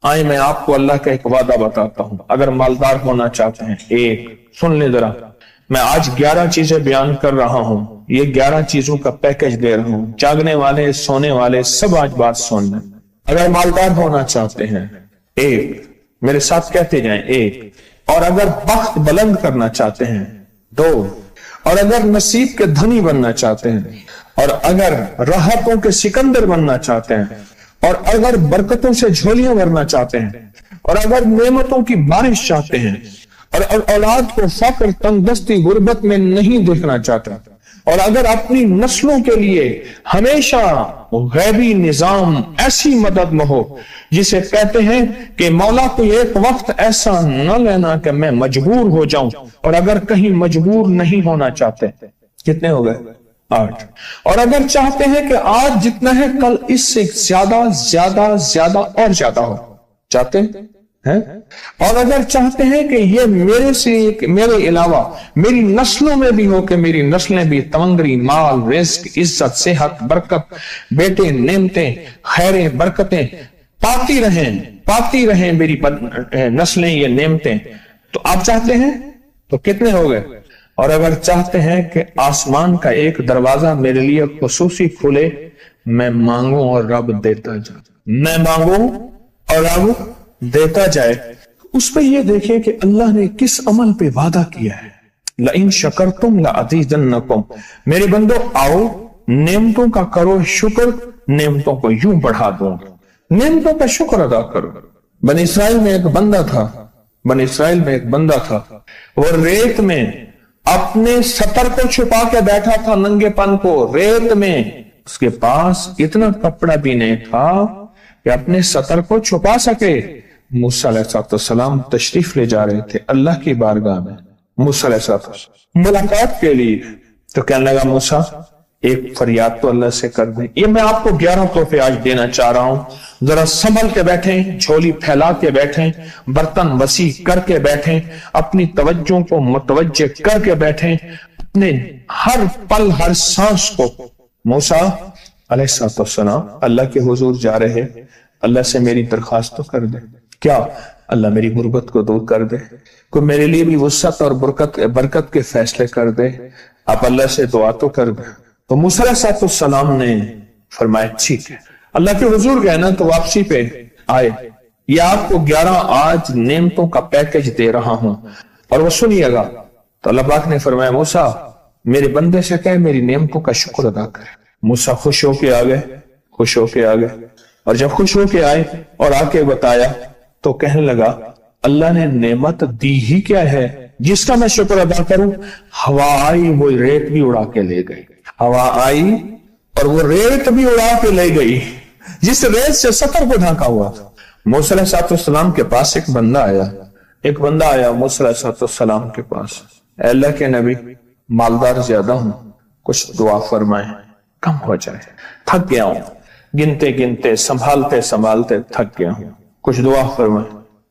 آئے میں آپ کو اللہ کا ایک وعدہ بتاتا ہوں، اگر مالدار ہونا چاہتے ہیں، ایک سن لیں ذرا، میں آج 11 چیزیں بیان کر رہا ہوں، یہ 11 چیزوں کا پیکج دے رہا ہوں، جاگنے والے سونے والے سب آج بات سن لیں۔ اگر مالدار ہونا چاہتے ہیں، ایک، میرے ساتھ کہتے جائیں، ایک، اور اگر بخت بلند کرنا چاہتے ہیں، دو، اور اگر نصیب کے دھنی بننا چاہتے ہیں، اور اگر راحتوں کے سکندر بننا چاہتے ہیں، اور اگر برکتوں سے جھولیاں بھرنا چاہتے ہیں، اور اگر نعمتوں کی بارش چاہتے ہیں، اور اولاد کو فقر، تنگ دستی، غربت میں نہیں دیکھنا چاہتے، اور اگر اپنی نسلوں کے لیے ہمیشہ غیبی نظام ایسی مدد میں ہو جسے کہتے ہیں کہ مولا کو ایک وقت ایسا نہ لینا کہ میں مجبور ہو جاؤں، اور اگر کہیں مجبور نہیں ہونا چاہتے، کتنے ہو گئے؟ 8۔ اور اگر چاہتے ہیں کہ آج جتنا ہے کل اس سے زیادہ زیادہ زیادہ اور زیادہ ہو، چاہتے ہیں؟ اور اگر چاہتے ہیں کہ یہ میرے علاوہ میری نسلوں میں بھی ہو، کہ میری نسلیں بھی تمنگری، مال، رزق، عزت، صحت، برکت، بیٹے، نعمتیں، خیریں، برکتیں پاتی رہیں میری نسلیں، یہ نعمتیں، تو آپ چاہتے ہیں تو کتنے ہو گئے؟ اور اگر چاہتے ہیں کہ آسمان کا ایک دروازہ میرے لیے خصوصی کھلے، میں مانگوں اور رب دیتا جائے، میں مانگوں اور رب دیتا جائے۔ اس پہ یہ دیکھیں کہ اللہ نے کس عمل پہ وعدہ کیا ہے، لَإِن شَكَرْتُمْ لَأَزِيدَنَّكُمْ، میرے بندو آؤ نعمتوں کا کرو شکر، نعمتوں کو یوں بڑھا دوں، نعمتوں کا شکر ادا کرو۔ بنی اسرائیل میں ایک بندہ تھا، وہ ریت میں اپنے سطر کو چھپا کے بیٹھا تھا، ننگے پن کو ریت میں، اس کے پاس اتنا کپڑا بھی نہیں تھا کہ اپنے سطر کو چھپا سکے۔ موسیٰ علیہ السلام تشریف لے جا رہے تھے اللہ کی بارگاہ میں، موسیٰ علیہ السلام ملاقات کے لیے، تو کہنے لگا موسیٰ ایک فریاد تو اللہ سے کر دیں۔ یہ میں آپ کو 11 تحفے آج دینا چاہ رہا ہوں، ذرا سنبھل کے بیٹھیں، جھولی پھیلا کے بیٹھیں، برتن وسیع کر کے بیٹھیں، اپنی توجہ کو متوجہ کر کے بیٹھیں، اپنے ہر پل ہر سانس کو۔ موسیٰ علیہ السلام اللہ کے حضور جا رہے، اللہ سے میری درخواست تو کر دے، کیا اللہ میری غربت کو دور کر دے، کوئی میرے لیے بھی وسعت اور برکت کے فیصلے کر دے، آپ اللہ سے دعا تو کر دیں۔ تو موسیٰ علیہ السلام نے فرمایا ٹھیک ہے، اللہ کے حضور گئے نا تو واپسی پہ آئے، یہ آپ کو 11 آج نعمتوں کا پیکج دے رہا ہوں، اور وہ سنیے گا۔ تو اللہ پاک نے فرمایا موسیٰ میرے بندے سے کہے میری نعمتوں کا شکر ادا کرے۔ موسیٰ خوش ہو کے آ گئے، اور جب خوش ہو کے آئے اور آ کے بتایا تو کہنے لگا اللہ نے نعمت دی ہی کیا ہے جس کا میں شکر ادا کروں؟ ہوا آئی وہ ریت بھی اڑا کے لے گئی، ہوا آئی اور وہ ریت بھی اڑا کے لے گئی جس ریت سے سطر کو ڈھانکا ہوا تھا۔ موسیٰ علیہ السلام کے پاس ایک بندہ آیا موسیٰ علیہ السلام کے پاس، اے اللہ کے نبی مالدار زیادہ ہوں، کچھ دعا فرمائیں کم ہو جائے، تھک گیا ہوں، گنتے سنبھالتے تھک گیا ہوں، کچھ دعا فرمائیں۔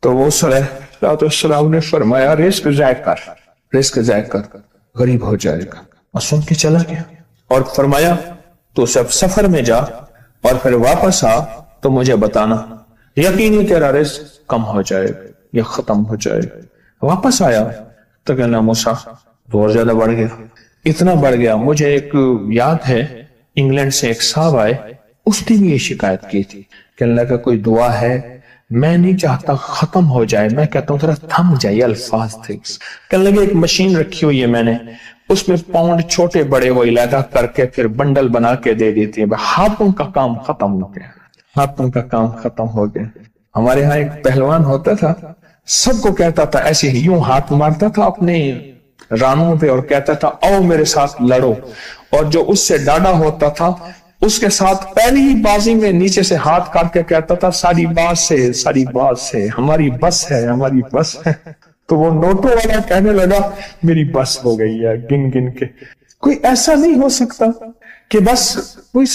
تو موسیٰ علیہ السلام نے فرمایا رزق ضائع کر غریب ہو جائے گا، اور سن کے چلا گیا، اور فرمایا تو سب سفر میں جا اور پھر واپس آ تو مجھے بتانا، یقینی تیرا رزق کم ہو جائے گا یا ختم ہو جائے گا۔ واپس آیا تو کہنا موسیٰ بہت زیادہ بڑھ گیا، اتنا بڑھ گیا، مجھے ایک یاد ہے انگلینڈ سے ایک صاحب آئے، اس نے بھی یہ شکایت کی تھی کہ اللہ کا کوئی دعا ہے، میں نہیں چاہتا ختم ہو جائے، میں کہتا ہوں ذرا تھم جائے، الفاظ تھے۔ کہنے لگے ایک مشین رکھی ہوئی ہے میں نے، اس میں پاؤنڈ چھوٹے بڑے وہ علیحدہ کر کے پھر بنڈل بنا کے دے دیتی ہے، ہاتھوں کا کام ختم ہو گیا۔ ہمارے ہاں ایک پہلوان ہوتا تھا، سب کو کہتا تھا ایسے ہی، یوں ہاتھ مارتا تھا اپنے رانوں پہ اور کہتا تھا آؤ میرے ساتھ لڑو، اور جو اس سے ڈاڈا ہوتا تھا اس کے ساتھ پہلی ہی بازی میں نیچے سے ہاتھ کاٹ کے کہتا تھا ساری بات سے ہماری بس ہے۔ تو وہ نوٹوں والا کہنے لگا میری بس ہو گئی ہے، گن کے۔ کوئی ایسا نہیں ہو سکتا کہ بس کوئی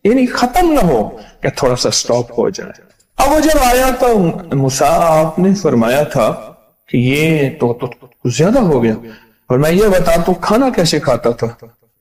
یعنی ختم نہ ہو، کہ تھوڑا سا سٹاپ ہو جائے۔ اب وہ جب آیا تو موسیٰ آپ نے فرمایا تھا کہ یہ تو زیادہ ہو گیا، اور میں یہ بتا تو کھانا کیسے کھاتا تھا؟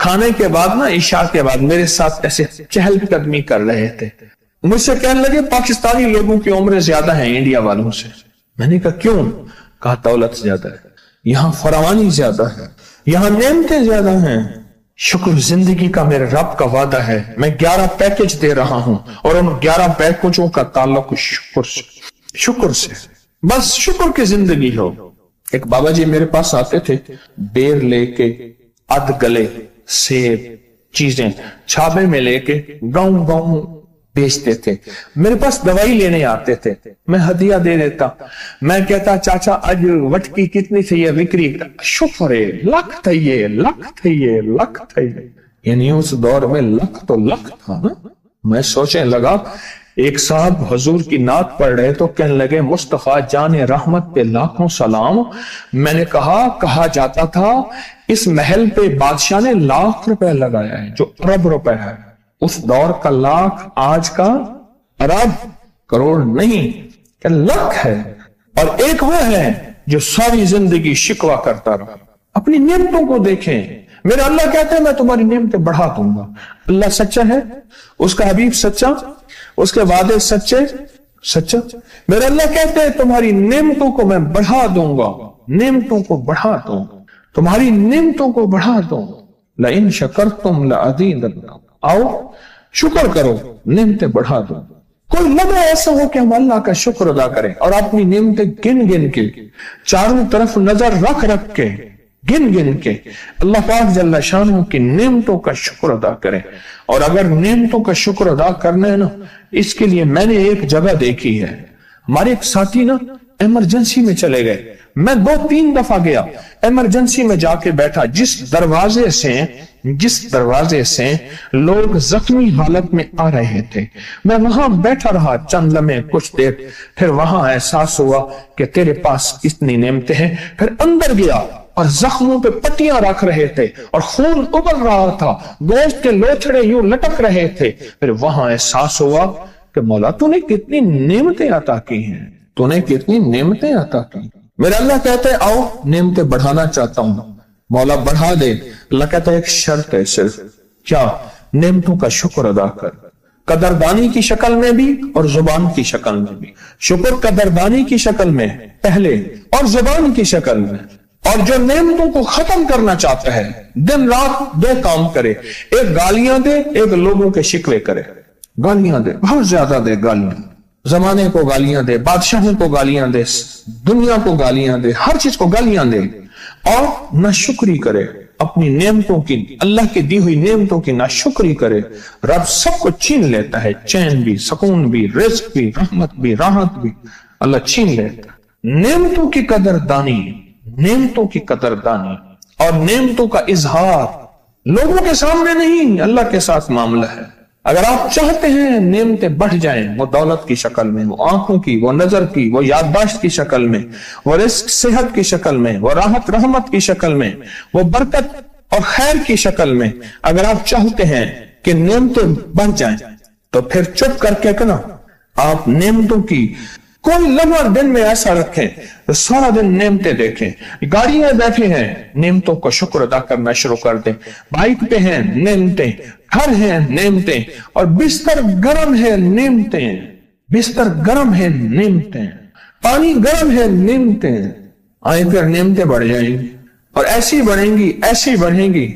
کھانے کے بعد نا عشاء کے بعد میرے ساتھ ایسے چہل قدمی کر رہے تھے. مجھ سے کہنے لگے پاکستانی لوگوں کی عمریں زیادہ ہیں انڈیا والوں سے. میں نے کہا کیوں؟ کہا دولت زیادہ ہے, یہاں فراوانی زیادہ ہے, یہاں نعمتیں زیادہ ہیں. شکر زندگی کا میرے رب کا وعدہ ہے, میں 11 پیکج دے رہا ہوں اور ان 11 پیکجوں کا تعلق شکر سے. بس شکر کی زندگی ہو. ایک بابا جی میرے پاس آتے تھے, بیر لے کے, اد گلے, سیب, چیزیں چھابے میں لے کے گاؤں گاؤں بیچتے تھے. میرے پاس دوائی لینے آتے تھے, میں ہدیہ دے دیتا. میں کہتا چاچا آج وٹکی کتنی تھی یہ وکری؟ شکر ہے, لکھ تھے, لکھ تھے. یعنی اس دور میں لکھ تو لکھ تھا نا. میں سوچنے لگا, ایک صاحب حضور کی نعت پڑھ رہے تو کہنے لگے مصطفیٰ جان رحمت پہ لاکھوں سلام. میں نے کہا جاتا تھا اس محل پہ بادشاہ نے لاکھ روپے لگایا ہے جو ارب روپے ہے. اس دور کا لاکھ آج کا ارب کروڑ نہیں کہ لاکھ ہے. اور ایک وہ ہے جو ساری زندگی شکوہ کرتا رہا. اپنی نعمتوں کو دیکھیں. میرا اللہ کہتے ہیں میں تمہاری نعمتیں بڑھا دوں گا. اللہ سچا ہے, اس کا حبیب سچا, اس کے وعدے سچا. میرا اللہ کہتے ہیں تمہاری نعمتوں کو میں بڑھا دوں گا, نعمتوں کو بڑھا دوں گا, تمہاری نعمتوں کو بڑھا دوں گا. لئن شکرتم لأزیدنکم, آؤ شکر کرو, نعمتیں بڑھا دو. کوئی لمحہ ایسا ہو کہ ہم اللہ کا شکر ادا کریں اور اپنی نعمتیں گن گن کے, چاروں طرف نظر رکھ کے, گن گن کے اللہ پاک جل شانہ کی نعمتوں کا شکر ادا کریں. اور اگر نعمتوں کا شکر ادا کرنا ہے نا, اس کے لیے میں نے ایک جگہ دیکھی ہے. ہمارے ایک ساتھی نا ایمرجنسی میں چلے گئے. میں 2-3 دفعہ گیا, ایمرجنسی میں جا کے بیٹھا. جس دروازے سے لوگ زخمی حالت میں آ رہے تھے, میں وہاں بیٹھا رہا چند لمحے, کچھ دیر. پھر وہاں احساس ہوا کہ تیرے پاس کتنی نعمتیں ہیں. پھر اندر گیا اور زخموں پہ پٹیاں رکھ رہے تھے اور خون ابل رہا تھا, گوشت کے لوتھڑے یوں لٹک رہے تھے. پھر وہاں احساس ہوا کہ مولا تو نے کتنی نعمتیں عطا کی ہیں, تو نے کتنی نعمتیں عطا کی. میرا اللہ کہتا ہے آؤ نعمتیں بڑھانا چاہتا ہوں. مولا بڑھا دے. اللہ کہتا ہے ایک شرط ہے صرف, کیا؟ نعمتوں کا شکر ادا کر, قدردانی کی شکل میں بھی اور زبان کی شکل میں بھی. شکر قدردانی کی شکل میں پہلے اور زبان کی شکل میں. اور جو نعمتوں کو ختم کرنا چاہتا ہے دن رات 2 کام کرے, ایک گالیاں دے, ایک لوگوں کے شکوے کرے. گالیاں دے, بہت زیادہ دے گالیاں, زمانے کو گالیاں دے, بادشاہوں کو گالیاں دے, دنیا کو گالیاں دے, ہر چیز کو گالیاں دے. اور ناشکری کرے اپنی نعمتوں کی, اللہ کی دی ہوئی نعمتوں کی ناشکری کرے. رب سب کو چھین لیتا ہے, چین بھی, سکون بھی, رزق بھی, رحمت بھی, راحت بھی, اللہ چھین لیتا ہے. نعمتوں کی قدردانی, نعمتوں کی قدردانی اور نعمتوں کا اظہار لوگوں کے سامنے نہیں, اللہ کے ساتھ معاملہ ہے. اگر آپ چاہتے ہیں نعمتیں بڑھ جائیں, وہ دولت کی شکل میں, وہ آنکھوں کی, وہ نظر کی, وہ یادداشت کی شکل میں, وہ رزق صحت کی شکل میں, وہ راحت رحمت کی شکل میں, وہ برکت اور خیر کی شکل میں, اگر آپ چاہتے ہیں کہ نعمتیں بڑھ جائیں تو پھر چپ کر کے کہنا آپ نعمتوں کی کوئی لمحہ دن میں ایسا رکھیں تو سارا دن نعمتیں دیکھیں. گاڑی میں بیٹھے ہیں, نعمتوں کا شکر ادا کرنا شروع کر دیں. بائک پہ ہیں, نعمتیں. گھر ہیں, نعمتیں. اور بستر گرم ہے, نعمتیں. بستر گرم ہے, نعمتیں. پانی گرم ہے, نعمتیں. آئیں پھر نعمتیں بڑھ جائیں گی اور ایسی بڑھیں گی, ایسی بڑھیں گی